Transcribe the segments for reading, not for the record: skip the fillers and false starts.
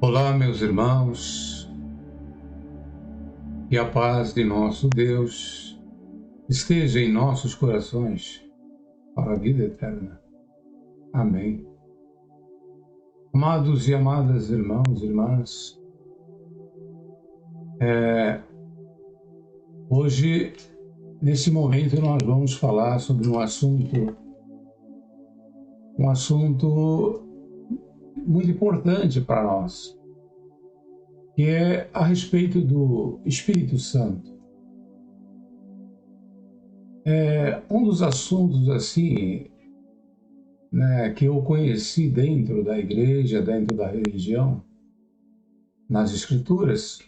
Olá, meus irmãos, que a paz de nosso Deus esteja em nossos corações para a vida eterna. Amém. Amados e amadas irmãos e irmãs, hoje, nesse momento, nós vamos falar sobre um assunto muito importante para nós, que é a respeito do Espírito Santo. Um dos assuntos assim, que eu conheci dentro da igreja, dentro da religião, nas Escrituras,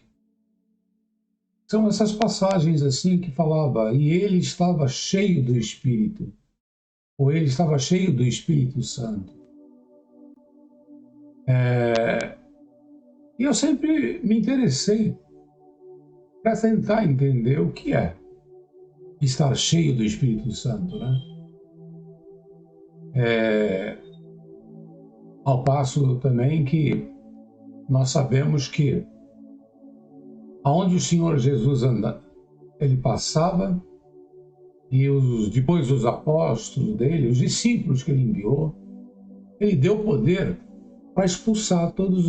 são essas passagens assim que falava, e ele estava cheio do Espírito, ou ele estava cheio do Espírito Santo. E eu sempre me interessei para tentar entender o que é estar cheio do Espírito Santo, né? Ao passo também que nós sabemos que aonde o Senhor Jesus ele passava, e depois os apóstolos dele, os discípulos que ele enviou, ele deu poder para expulsar todos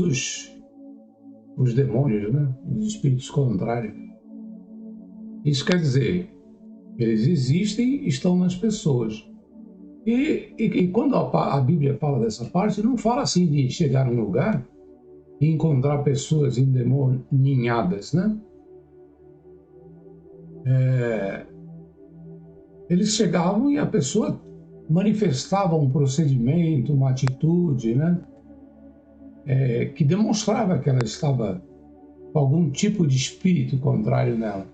os demônios, né? Os espíritos contrários. Isso quer dizer, eles existem, estão nas pessoas. E quando a Bíblia fala dessa parte, não fala assim de chegar num lugar e encontrar pessoas endemoninhadas, né? Eles chegavam e a pessoa manifestava um procedimento, uma atitude, né? Que demonstrava que ela estava com algum tipo de espírito contrário nela.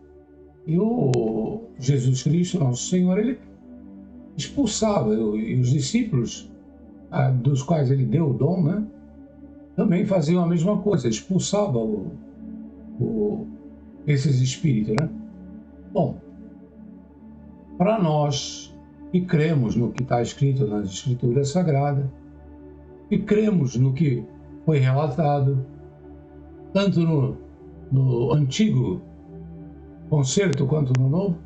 E o Jesus Cristo, nosso Senhor, ele expulsava, e os discípulos dos quais ele deu o dom, né? Também faziam a mesma coisa, expulsavam esses espíritos, né? Bom, para nós que cremos no que está escrito nas Escrituras Sagradas, e cremos no que foi relatado, tanto no Antigo Concerto quanto no Novo,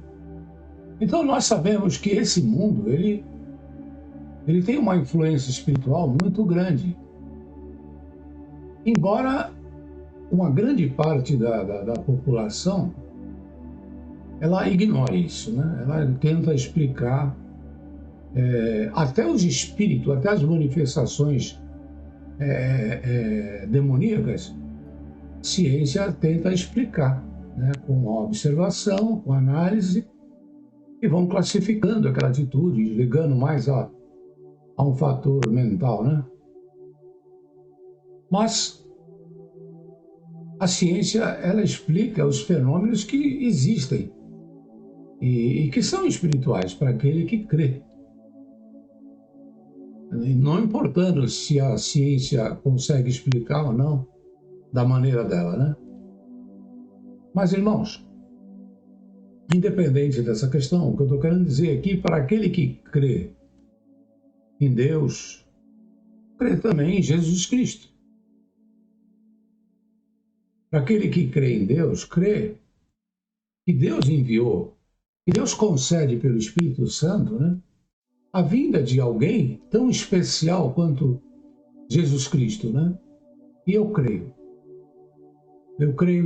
então nós sabemos que esse mundo, ele tem uma influência espiritual muito grande. Embora uma grande parte da população ela ignore isso, né? Ela tenta explicar até os espíritos, até as manifestações demoníacas, a ciência tenta explicar, né? Com a observação, com a análise, e vão classificando aquela atitude, ligando mais a um fator mental, né? Mas a ciência, ela explica os fenômenos que existem e que são espirituais para aquele que crê. Não importando se a ciência consegue explicar ou não da maneira dela, né? Mas, irmãos, independente dessa questão, o que eu estou querendo dizer aqui, para aquele que crê em Deus, crê também em Jesus Cristo. Para aquele que crê em Deus, crê que Deus enviou, que Deus concede pelo Espírito Santo, né? A vinda de alguém tão especial quanto Jesus Cristo, né? E eu creio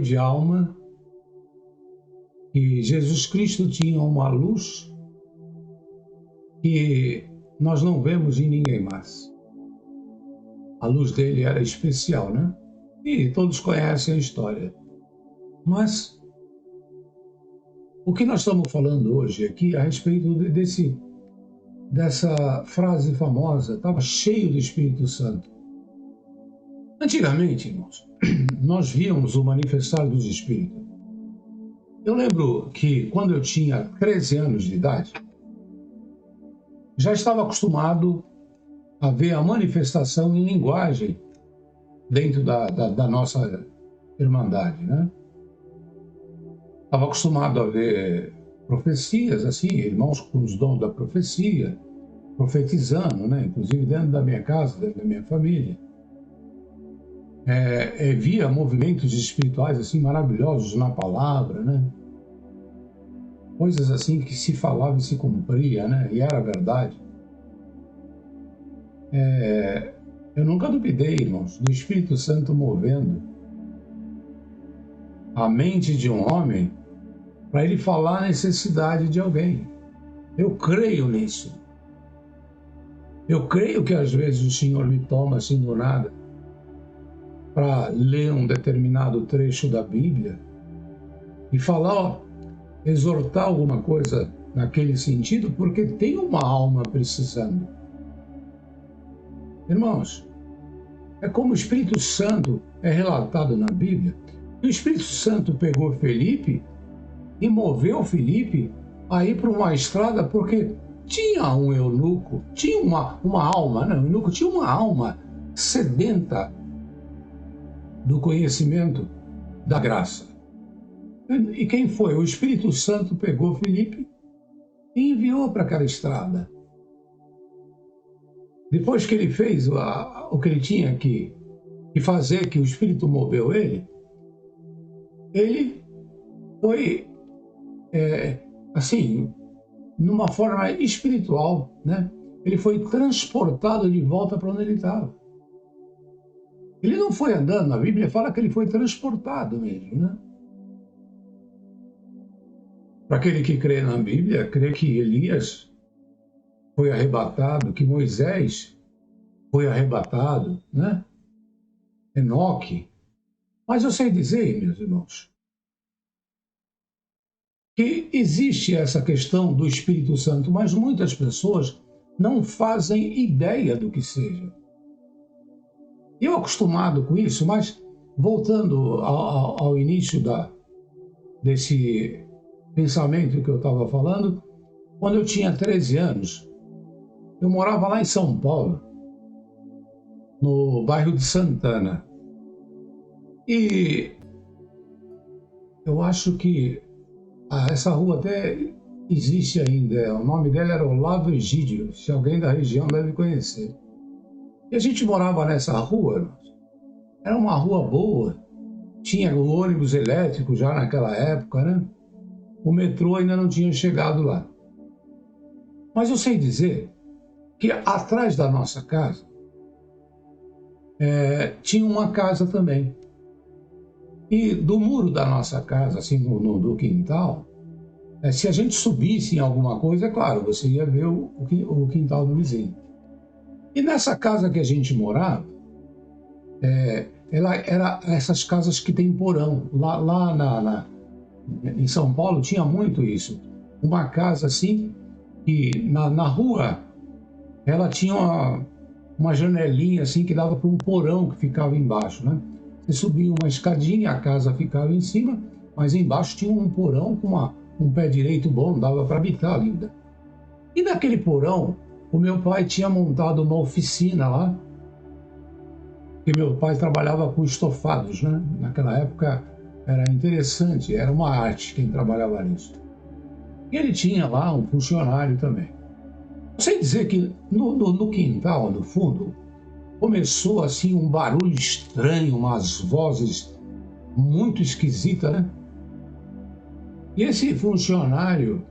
de alma que Jesus Cristo tinha uma luz que nós não vemos em ninguém mais. A luz dele era especial, né? E todos conhecem a história. Mas o que nós estamos falando hoje aqui a respeito dessa frase famosa, estava cheio do Espírito Santo. Antigamente, irmãos, nós víamos o manifestar dos Espíritos. Eu lembro que quando eu tinha 13 anos de idade, já estava acostumado a ver a manifestação em linguagem dentro da nossa irmandade, né? Estava acostumado a ver profecias, assim, irmãos com os dons da profecia, profetizando, né? Inclusive dentro da minha casa, dentro da minha família. via movimentos espirituais assim maravilhosos na palavra, né? Coisas assim que se falava e se cumpria, né? E era verdade. Eu nunca duvidei, irmãos, do Espírito Santo movendo a mente de um homem para ele falar a necessidade de alguém. Eu creio nisso. Eu creio que às vezes o Senhor me toma assim do nada para ler um determinado trecho da Bíblia e falar, ó, exortar alguma coisa naquele sentido, porque tem uma alma precisando. Irmãos, é como o Espírito Santo é relatado na Bíblia. E o Espírito Santo pegou Felipe e moveu Felipe a ir para uma estrada, porque tinha um eunuco, tinha uma alma, né? O eunuco tinha uma alma sedenta do conhecimento da graça. E quem foi? O Espírito Santo pegou Felipe e enviou para aquela estrada. Depois que ele fez o que ele tinha que fazer, que o Espírito moveu ele foi, assim, numa forma espiritual, né? Ele foi transportado de volta para onde ele estava. Ele não foi andando, a Bíblia fala que ele foi transportado mesmo, né? Para aquele que crê na Bíblia, crê que Elias foi arrebatado, que Moisés foi arrebatado, né? Enoque. Mas eu sei dizer, meus irmãos, que existe essa questão do Espírito Santo, mas muitas pessoas não fazem ideia do que seja. Eu acostumado com isso, mas voltando ao início desse pensamento que eu estava falando, quando eu tinha 13 anos, eu morava lá em São Paulo, no bairro de Santana. E eu acho que essa rua até existe ainda. O nome dela era Olavo Egídio, se alguém da região deve conhecer. E a gente morava nessa rua, era uma rua boa, tinha o ônibus elétrico já naquela época, né? O metrô ainda não tinha chegado lá. Mas eu sei dizer que atrás da nossa casa tinha uma casa também. E do muro da nossa casa, assim, do quintal, se a gente subisse em alguma coisa, é claro, você ia ver o quintal do vizinho. E nessa casa que a gente morava, ela era essas casas que tem porão. Lá em São Paulo tinha muito isso. Uma casa assim, que na rua, ela tinha uma janelinha assim que dava para um porão que ficava embaixo, né? Você subia uma escadinha, a casa ficava em cima, mas embaixo tinha um porão com um pé direito bom, dava para habitar ainda. E naquele porão, o meu pai tinha montado uma oficina lá, porque meu pai trabalhava com estofados, né? Naquela época era interessante, era uma arte quem trabalhava nisso. E ele tinha lá um funcionário também. Sei dizer que no quintal, no fundo, começou assim um barulho estranho, umas vozes muito esquisitas, né? E esse funcionário,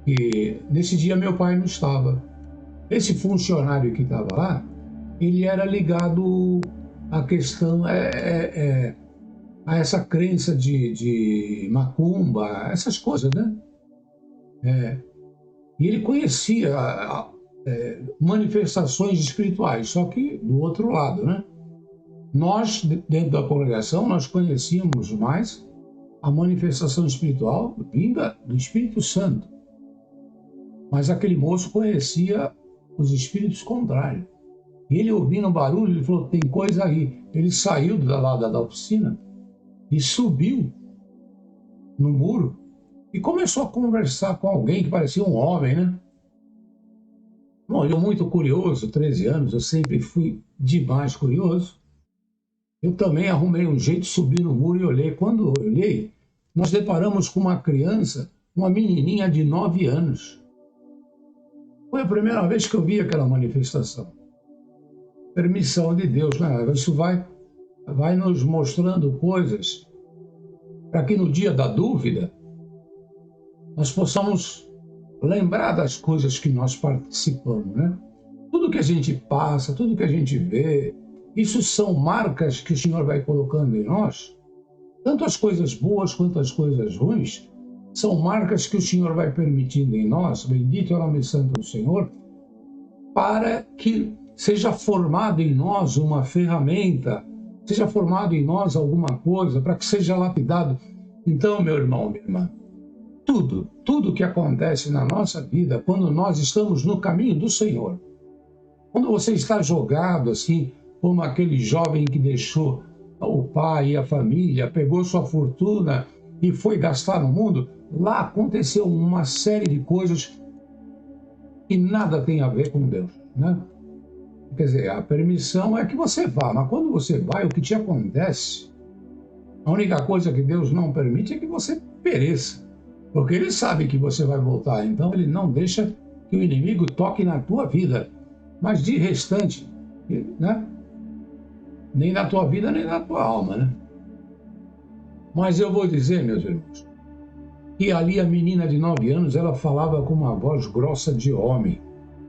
que nesse dia meu pai não estava, esse funcionário que estava lá, ele era ligado à questão, a essa crença de macumba, essas coisas, né? E ele conhecia manifestações espirituais, só que do outro lado, né? Nós, dentro da congregação, nós conhecíamos mais a manifestação espiritual vinda do Espírito Santo. Mas aquele moço conhecia os espíritos contrários. E ele, ouvindo o barulho, ele falou, tem coisa aí. Ele saiu da oficina e subiu no muro e começou a conversar com alguém que parecia um homem, né? Bom, eu muito curioso, 13 anos, eu sempre fui demais curioso. Eu também arrumei um jeito de subir no muro e olhei. Quando eu olhei, nós deparamos com uma criança, uma menininha de 9 anos. Foi a primeira vez que eu vi aquela manifestação. Permissão de Deus, né? Isso vai vai nos mostrando coisas para que no dia da dúvida nós possamos lembrar das coisas que nós participamos, né? Tudo que a gente passa, tudo que a gente vê, isso são marcas que o Senhor vai colocando em nós. Tanto as coisas boas quanto as coisas ruins são marcas que o Senhor vai permitindo em nós, bendito é o nome santo do Senhor, para que seja formado em nós uma ferramenta, seja formado em nós alguma coisa, para que seja lapidado. Então, meu irmão, minha irmã, tudo que acontece na nossa vida, quando nós estamos no caminho do Senhor, quando você está jogado assim, como aquele jovem que deixou o pai e a família, pegou sua fortuna e foi gastar no mundo, lá aconteceu uma série de coisas que nada tem a ver com Deus, né? Quer dizer, a permissão é que você vá, mas quando você vai, o que te acontece, a única coisa que Deus não permite é que você pereça, porque Ele sabe que você vai voltar, então Ele não deixa que o inimigo toque na tua vida, mas de restante, né? Nem na tua vida, nem na tua alma, né? Mas eu vou dizer, meus irmãos, que ali a menina de 9 anos, ela falava com uma voz grossa de homem.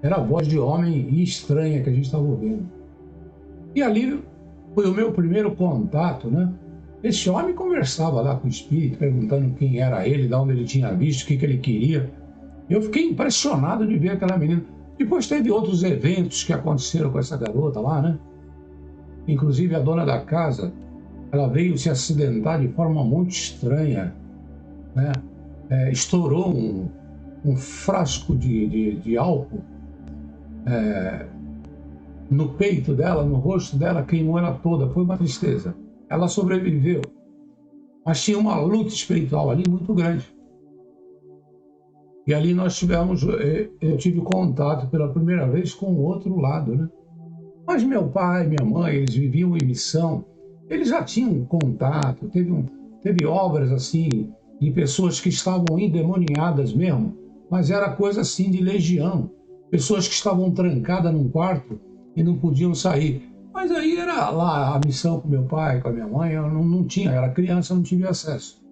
Era a voz de homem estranha que a gente estava ouvindo. E ali foi o meu primeiro contato, né? Esse homem conversava lá com o espírito, perguntando quem era ele, de onde ele tinha visto, o que ele queria. Eu fiquei impressionado de ver aquela menina. Depois teve outros eventos que aconteceram com essa garota lá, né? Inclusive a dona da casa, ela veio se acidentar de forma muito estranha, né? Estourou um frasco de álcool no peito dela, no rosto dela, queimou ela toda, foi uma tristeza. Ela sobreviveu, mas tinha uma luta espiritual ali muito grande. E ali eu tive contato pela primeira vez com o outro lado, né? Mas meu pai, minha mãe, eles viviam em missão, eles já tinham contato, teve obras assim, de pessoas que estavam endemoniadas mesmo, mas era coisa assim de legião, pessoas que estavam trancadas num quarto e não podiam sair. Mas aí era lá a missão com meu pai, com a minha mãe, eu não tinha, era criança, não tive acesso.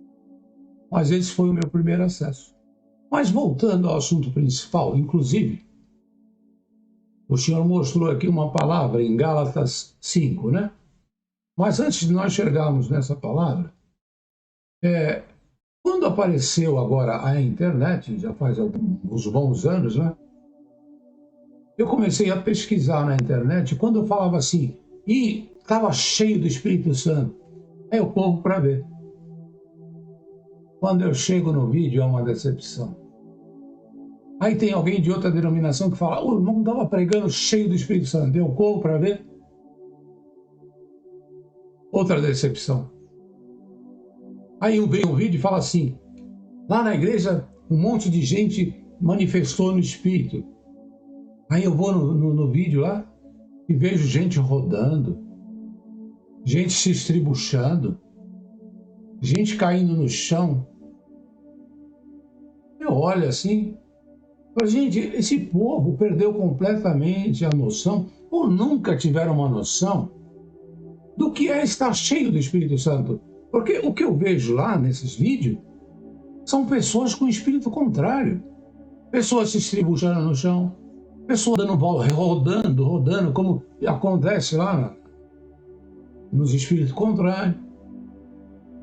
Mas esse foi o meu primeiro acesso. Mas voltando ao assunto principal, inclusive, o Senhor mostrou aqui uma palavra em Gálatas 5, né? Mas antes de nós chegarmos nessa palavra, quando apareceu agora a internet, já faz alguns bons anos, né? Eu comecei a pesquisar na internet, quando eu falava assim, e estava cheio do Espírito Santo, aí eu corro para ver. Quando eu chego no vídeo, é uma decepção. Aí tem alguém de outra denominação que fala, o irmão estava pregando cheio do Espírito Santo, eu corro para ver. Outra decepção. Aí vem um vídeo e fala assim, lá na igreja um monte de gente manifestou no Espírito. Aí eu vou no vídeo lá e vejo gente rodando, gente se estribuchando, gente caindo no chão. Eu olho assim, falo, gente, esse povo perdeu completamente a noção, ou nunca tiveram uma noção do que é estar cheio do Espírito Santo. Porque o que eu vejo lá nesses vídeos são pessoas com espírito contrário. Pessoas se estribuchando no chão, pessoas dando volta, rodando, como acontece lá nos espíritos contrários.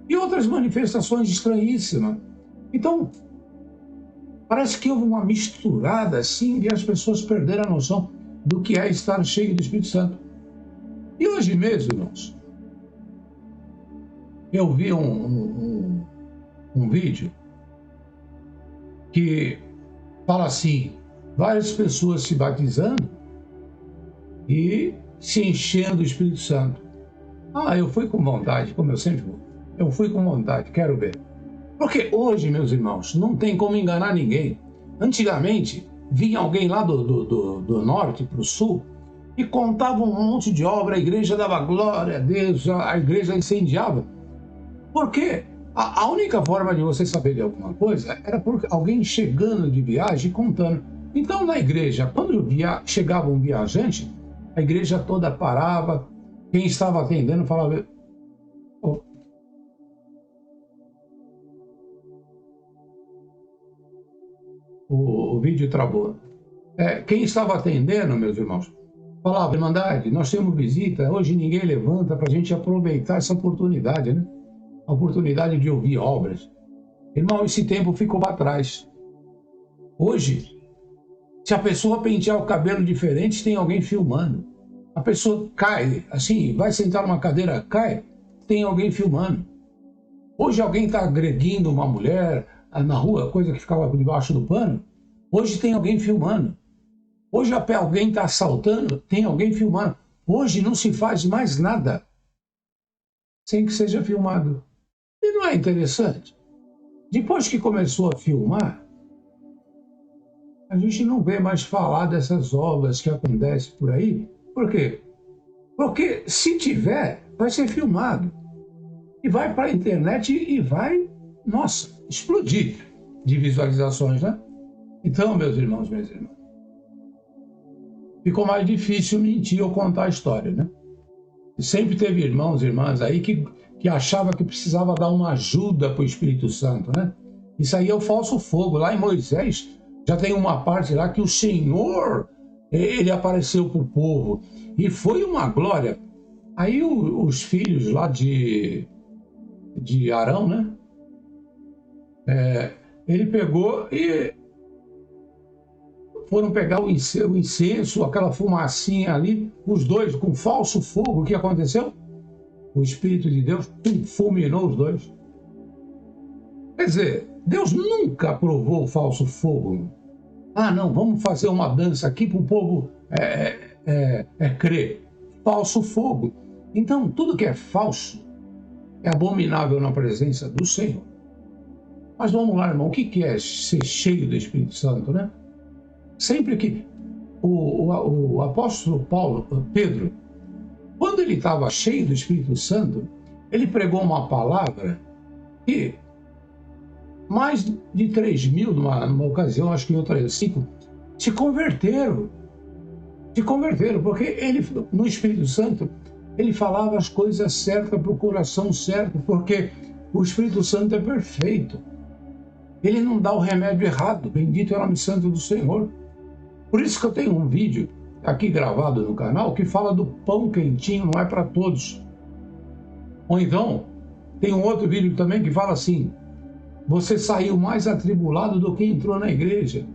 E outras manifestações estranhíssimas. Então, parece que houve uma misturada assim e as pessoas perderam a noção do que é estar cheio do Espírito Santo. E hoje mesmo, irmãos, eu vi um vídeo que fala assim, várias pessoas se batizando e se enchendo do Espírito Santo. Eu fui com vontade, como eu sempre vou. Eu fui com vontade, quero ver. Porque hoje, meus irmãos, não tem como enganar ninguém. Antigamente, vinha alguém lá do norte para o sul e contava um monte de obra, a igreja dava glória a Deus, a igreja incendiava. Por quê? A única forma de você saber de alguma coisa era por alguém chegando de viagem e contando. Então, na igreja, quando chegava um viajante, a igreja toda parava, quem estava atendendo falava, o vídeo travou. Quem estava atendendo, meus irmãos, falava: Irmandade, nós temos visita, hoje ninguém levanta para a gente aproveitar essa oportunidade, né? A oportunidade de ouvir obras. Irmão, esse tempo ficou para trás. Hoje, se a pessoa pentear o cabelo diferente, tem alguém filmando. A pessoa cai, assim, vai sentar numa cadeira, cai, tem alguém filmando. Hoje alguém está agredindo uma mulher na rua, coisa que ficava debaixo do pano. Hoje tem alguém filmando. Hoje alguém está assaltando, tem alguém filmando. Hoje não se faz mais nada sem que seja filmado. E não é interessante? Depois que começou a filmar, a gente não vê mais falar dessas obras que acontecem por aí. Por quê? Porque se tiver, vai ser filmado. E vai para a internet e vai, nossa, explodir de visualizações, né? Então, meus irmãos, minhas irmãs, ficou mais difícil mentir ou contar a história, né? E sempre teve irmãos e irmãs aí que achava que precisava dar uma ajuda para o Espírito Santo, né? Isso aí é o falso fogo. Lá em Moisés, já tem uma parte lá que o Senhor, ele apareceu para o povo. E foi uma glória. Aí os filhos lá de Arão, né? Ele pegou e foram pegar o incenso, aquela fumacinha ali, os dois com falso fogo. O que aconteceu? O Espírito de Deus fulminou os dois. Quer dizer, Deus nunca aprovou o falso fogo. Ah, não, vamos fazer uma dança aqui para o povo crer. Falso fogo. Então, tudo que é falso é abominável na presença do Senhor. Mas vamos lá, irmão, o que é ser cheio do Espírito Santo, né? Sempre que o apóstolo Pedro, quando ele estava cheio do Espírito Santo, ele pregou uma palavra que mais de 3.000, numa ocasião, acho que em outra 5, se converteram. Se converteram, porque ele, no Espírito Santo, ele falava as coisas certas para o coração certo, porque o Espírito Santo é perfeito. Ele não dá o remédio errado. Bendito é o nome santo do Senhor. Por isso que eu tenho um vídeo aqui gravado no canal que fala do pão quentinho, não é para todos. Ou então, tem um outro vídeo também que fala assim: você saiu mais atribulado do que entrou na igreja.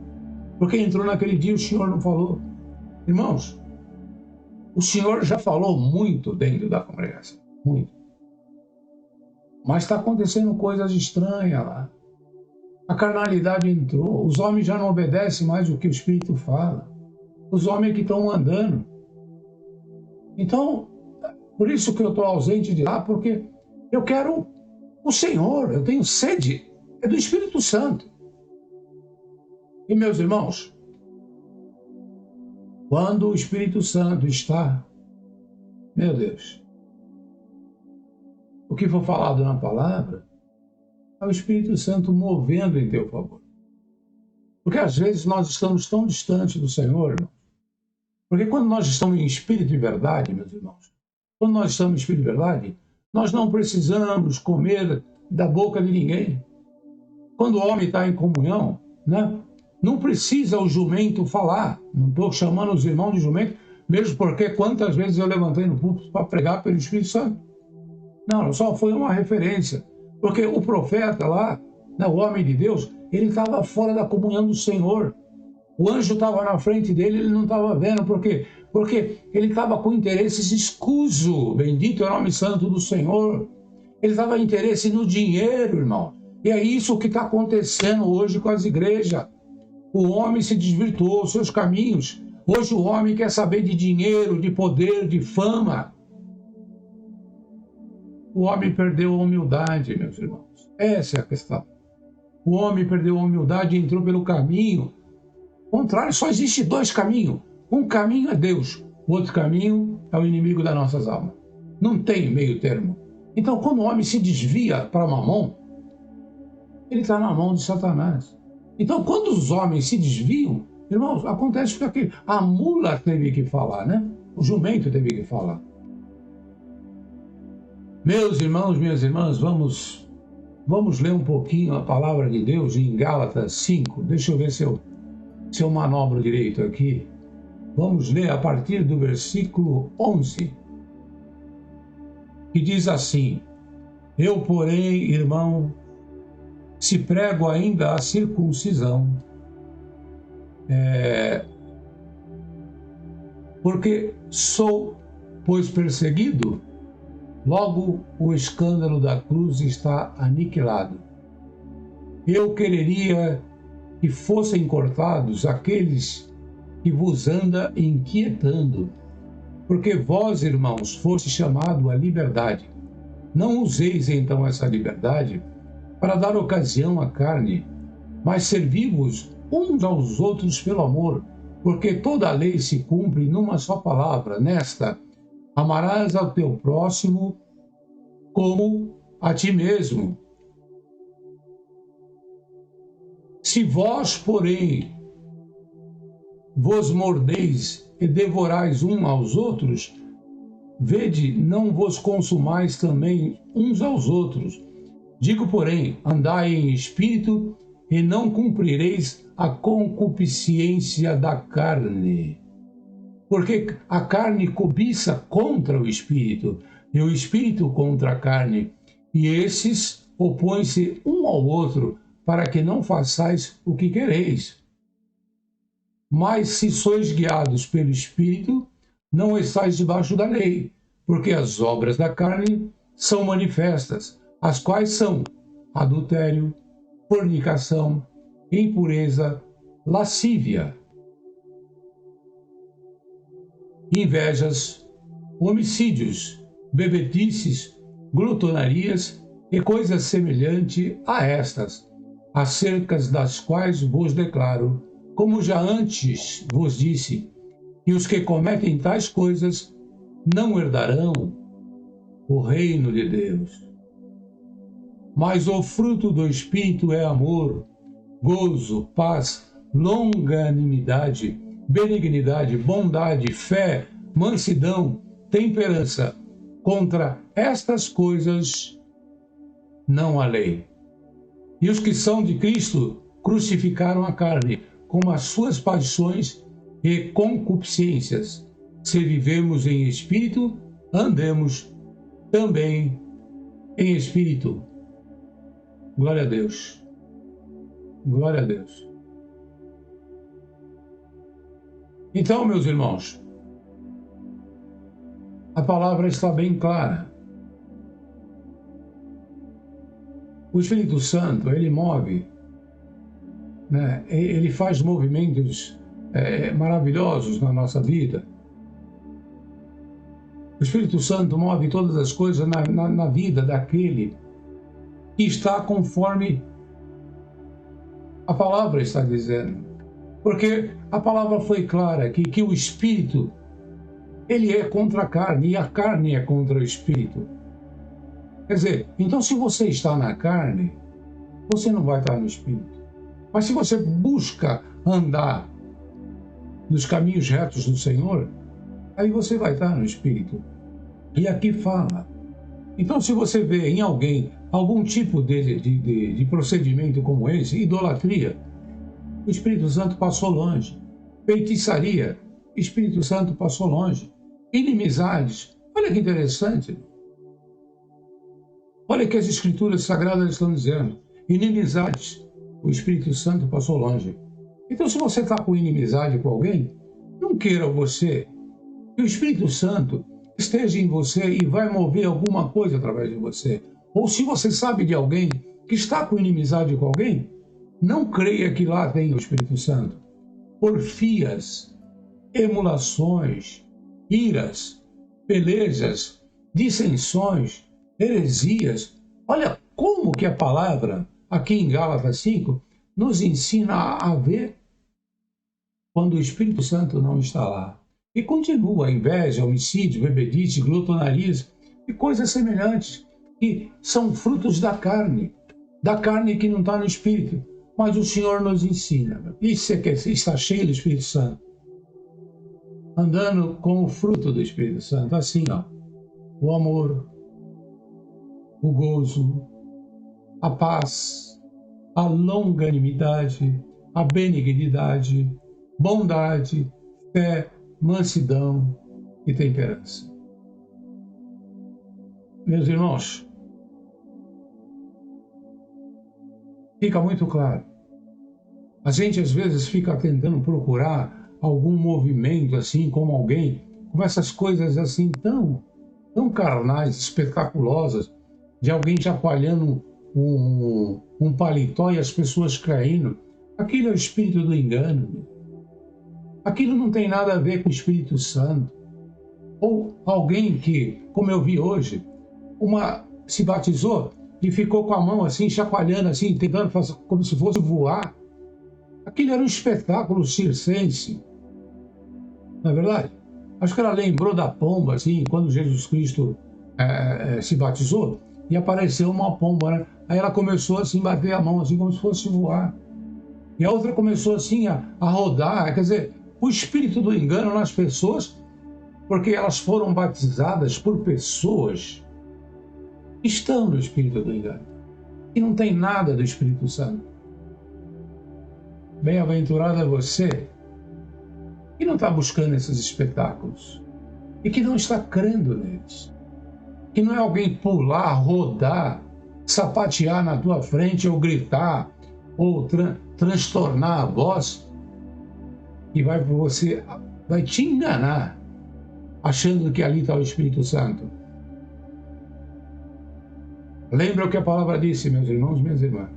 Porque entrou naquele dia e o Senhor não falou. Irmãos, o Senhor já falou muito dentro da congregação. Muito. Mas está acontecendo coisas estranhas lá. A carnalidade entrou. Os homens já não obedecem mais o que o Espírito fala. Os homens que estão mandando. Então, por isso que eu estou ausente de lá, porque eu quero o Senhor. Eu tenho sede. É do Espírito Santo. E, meus irmãos, quando o Espírito Santo está, meu Deus, o que for falado na palavra, é o Espírito Santo movendo em teu favor. Porque às vezes nós estamos tão distantes do Senhor, irmão. Porque quando nós estamos em espírito e verdade, meus irmãos, quando nós estamos em espírito e verdade, nós não precisamos comer da boca de ninguém. Quando o homem está em comunhão, né, não precisa o jumento falar. Não estou chamando os irmãos de jumento, mesmo porque quantas vezes eu levantei no púlpito para pregar pelo Espírito Santo. Não, só foi uma referência. Porque o profeta lá, né, o homem de Deus, ele estava fora da comunhão do Senhor. O anjo estava na frente dele, ele não estava vendo. Por quê? Porque ele estava com interesses escusos. Bendito é o nome santo do Senhor. Ele estava com interesse no dinheiro, irmão. E é isso que está acontecendo hoje com as igrejas. O homem se desvirtuou os seus caminhos. Hoje o homem quer saber de dinheiro, de poder, de fama. O homem perdeu a humildade, meus irmãos. Essa é a questão. O homem perdeu a humildade e entrou pelo caminho. Ao contrário, só existe dois caminhos. Um caminho é Deus, o outro caminho é o inimigo das nossas almas. Não tem meio termo. Então, quando o homem se desvia para Mamon, ele está na mão de Satanás. Então, quando os homens se desviam, irmãos, acontece que a mula teve que falar, né? O jumento teve que falar. Meus irmãos, minhas irmãs, vamos vamos ler um pouquinho a palavra de Deus em Gálatas 5. Deixa eu ver se eu manobro direito aqui. Vamos ler a partir do versículo 11, que diz assim: Eu, porém, irmão, se prego ainda a circuncisão, porque sou, pois, perseguido, logo o escândalo da cruz está aniquilado. Eu quereria que fossem cortados aqueles que vos anda inquietando, porque vós, irmãos, foste chamado à liberdade. Não useis então essa liberdade para dar ocasião à carne, mas servi-vos uns aos outros pelo amor, porque toda a lei se cumpre numa só palavra, nesta: amarás ao teu próximo como a ti mesmo. Se vós, porém, vos mordeis e devorais uns aos outros, vede, não vos consumais também uns aos outros. Digo, porém, andai em espírito e não cumprireis a concupiscência da carne. Porque a carne cobiça contra o espírito, e o espírito contra a carne, e esses opõem-se um ao outro, para que não façais o que quereis. Mas se sois guiados pelo Espírito, não estáis debaixo da lei, porque as obras da carne são manifestas, as quais são adultério, fornicação, impureza, lascívia, invejas, homicídios, bebedices, glutonarias e coisas semelhantes a estas, acerca das quais vos declaro, como já antes vos disse, que os que cometem tais coisas não herdarão o reino de Deus. Mas o fruto do Espírito é amor, gozo, paz, longanimidade, benignidade, bondade, fé, mansidão, temperança. Contra estas coisas não há lei. E os que são de Cristo crucificaram a carne com as suas paixões e concupiscências. Se vivemos em espírito, andemos também em espírito. Glória a Deus. Glória a Deus. Então, meus irmãos, a palavra está bem clara. O Espírito Santo, ele move, né? Ele faz movimentos maravilhosos na nossa vida. O Espírito Santo move todas as coisas na vida daquele que está conforme a palavra está dizendo. Porque a palavra foi clara que o Espírito, ele é contra a carne e a carne é contra o Espírito. Quer dizer, então se você está na carne, você não vai estar no Espírito. Mas se você busca andar nos caminhos retos do Senhor, aí você vai estar no Espírito. E aqui fala. Então, se você vê em alguém algum tipo de procedimento como esse, idolatria, o Espírito Santo passou longe. Feitiçaria, o Espírito Santo passou longe. Inimizades, olha que interessante. Olha que as Escrituras Sagradas estão dizendo. Inimizades, o Espírito Santo passou longe. Então, se você está com inimizade com alguém, não queira você que o Espírito Santo esteja em você e vai mover alguma coisa através de você. Ou se você sabe de alguém que está com inimizade com alguém, não creia que lá tem o Espírito Santo. Porfias, emulações, iras, pelejas, dissensões, heresias. Olha como que a palavra, aqui em Gálatas 5, nos ensina a ver quando o Espírito Santo não está lá. E continua a inveja, homicídio, bebedice, glutonarias e coisas semelhantes, que são frutos da carne que não está no Espírito. Mas o Senhor nos ensina. Isso é que está cheio do Espírito Santo. Andando com o fruto do Espírito Santo. Assim, ó. O amor, o gozo, a paz, a longanimidade, a benignidade, bondade, fé, mansidão e temperança. Meus irmãos, fica muito claro. A gente às vezes fica tentando procurar algum movimento assim, como alguém, com essas coisas assim tão carnais, espetaculosas, de alguém chacoalhando um paletó e as pessoas caindo. Aquilo é o espírito do engano. Aquilo não tem nada a ver com o Espírito Santo. Ou alguém que, como eu vi hoje, se batizou e ficou com a mão assim, chacoalhando assim, tentando fazer como se fosse voar. Aquilo era um espetáculo circense. Não é verdade? Acho que ela lembrou da pomba, assim, quando Jesus Cristo se batizou, e apareceu uma pomba, né? Aí ela começou assim, bater a mão, assim, como se fosse voar. E a outra começou assim a rodar, quer dizer, o espírito do engano nas pessoas, porque elas foram batizadas por pessoas que estão no espírito do engano, e não tem nada do Espírito Santo. Bem-aventurado é você que não está buscando esses espetáculos e que não está crendo neles. Que não é alguém pular, rodar, sapatear na tua frente ou gritar ou transtornar a voz e vai te enganar achando que ali está o Espírito Santo. Lembra o que a palavra disse, meus irmãos, minhas irmãs?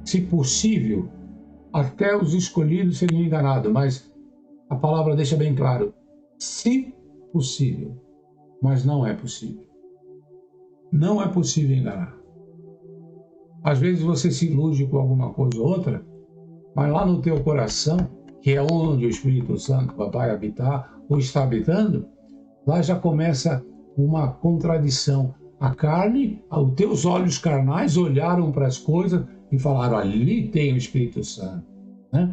Se possível, até os escolhidos seriam enganados, mas a palavra deixa bem claro, se possível, mas não é possível. Não é possível enganar. Às vezes você se ilude com alguma coisa ou outra, mas lá no teu coração, que é onde o Espírito Santo vai habitar ou está habitando, lá já começa uma contradição. A carne, os teus olhos carnais olharam para as coisas e falaram, ali tem o Espírito Santo. Né?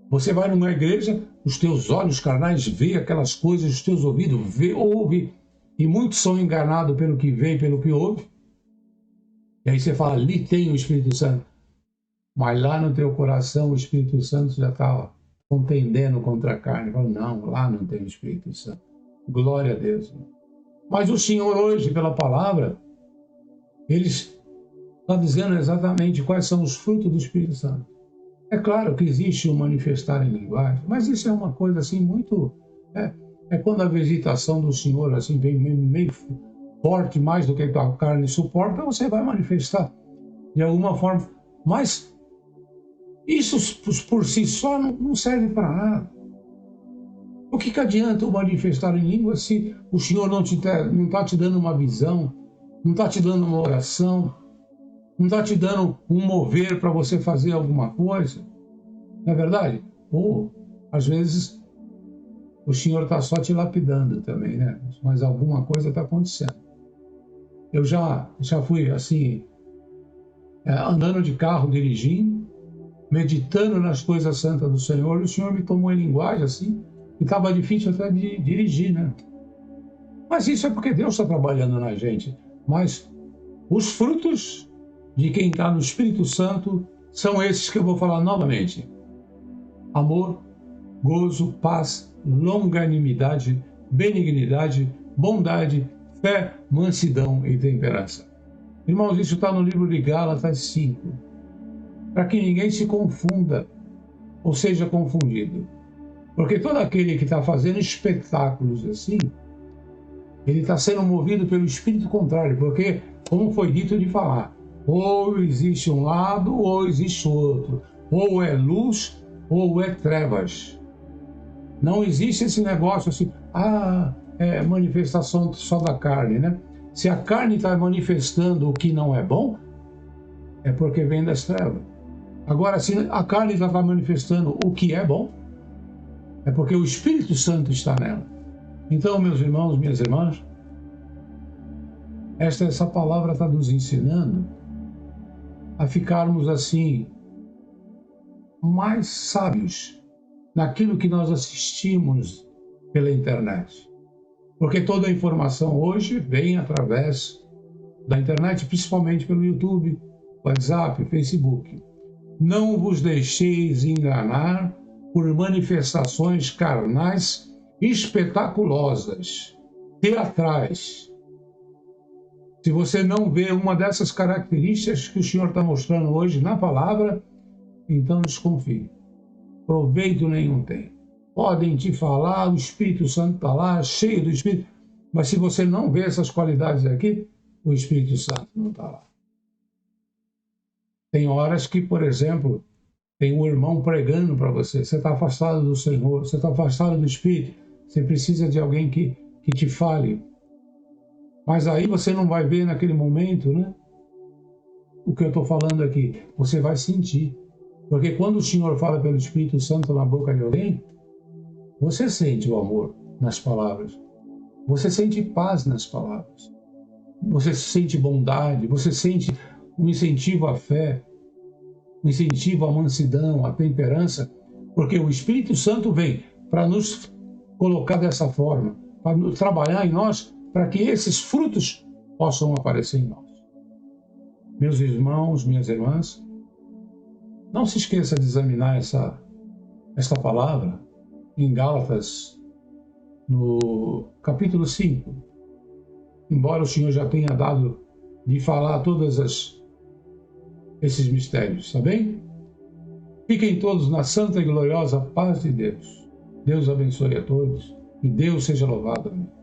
Você vai numa igreja, os teus olhos carnais veem aquelas coisas, os teus ouvidos ouvem, e muitos são enganados pelo que vê e pelo que ouve. E aí você fala, ali tem o Espírito Santo. Mas lá no teu coração o Espírito Santo já está contendendo contra a carne. Fala, não, lá não tem o Espírito Santo. Glória a Deus. Mas o Senhor hoje, pela palavra, Ele está dizendo exatamente quais são os frutos do Espírito Santo. É claro que existe o manifestar em linguagem, mas isso é uma coisa assim muito... É quando a visitação do Senhor assim vem meio forte, mais do que a tua carne suporta, você vai manifestar de alguma forma. Mas isso por si só não serve para nada. O que adianta o manifestar em língua se o Senhor não está te dando uma visão, não está te dando uma oração, não está te dando um mover para você fazer alguma coisa? Não é verdade? Ou, às vezes, o Senhor está só te lapidando também, né? Mas alguma coisa está acontecendo. Eu já fui assim, andando de carro, dirigindo, meditando nas coisas santas do Senhor, e o Senhor me tomou em linguagem assim, e estava difícil até de dirigir, né? Mas isso é porque Deus está trabalhando na gente. Mas os frutos de quem está no Espírito Santo são esses que eu vou falar novamente. Amor, gozo, paz, longanimidade, benignidade, bondade, fé, mansidão e temperança. Irmãos, isso está no livro de Gálatas 5. Para que ninguém se confunda ou seja confundido. Porque todo aquele que está fazendo espetáculos assim, ele está sendo movido pelo espírito contrário, porque, como foi dito de falar, ou existe um lado ou existe outro, ou é luz ou é trevas. Não existe esse negócio assim, é manifestação só da carne, né? Se a carne está manifestando o que não é bom, é porque vem das trevas. Agora, se a carne está manifestando o que é bom, é porque o Espírito Santo está nela. Então, meus irmãos, minhas irmãs, essa palavra está nos ensinando a ficarmos assim, mais sábios naquilo que nós assistimos pela internet. Porque toda a informação hoje vem através da internet, principalmente pelo YouTube, WhatsApp, Facebook. Não vos deixeis enganar por manifestações carnais espetaculosas, teatrais. Se você não vê uma dessas características que o Senhor está mostrando hoje na palavra, então desconfie. Proveito nenhum tem. Podem te falar, o Espírito Santo está lá, cheio do Espírito, mas se você não vê essas qualidades aqui, o Espírito Santo não está lá. Tem horas que, por exemplo, tem um irmão pregando para você, você está afastado do Senhor, você está afastado do Espírito, você precisa de alguém que te fale. Mas aí você não vai ver naquele momento, né? O que eu estou falando aqui, você vai sentir. Porque quando o Senhor fala pelo Espírito Santo na boca de alguém, você sente o amor nas palavras. Você sente paz nas palavras. Você sente bondade, você sente um incentivo à fé, um incentivo à mansidão, à temperança, porque o Espírito Santo vem para nos colocar dessa forma, para trabalhar em nós, para que esses frutos possam aparecer em nós. Meus irmãos, minhas irmãs, não se esqueça de examinar esta palavra em Gálatas, no capítulo 5. Embora o Senhor já tenha dado de falar todos esses mistérios, tá bem? Fiquem todos na santa e gloriosa paz de Deus. Deus abençoe a todos e Deus seja louvado. Amém.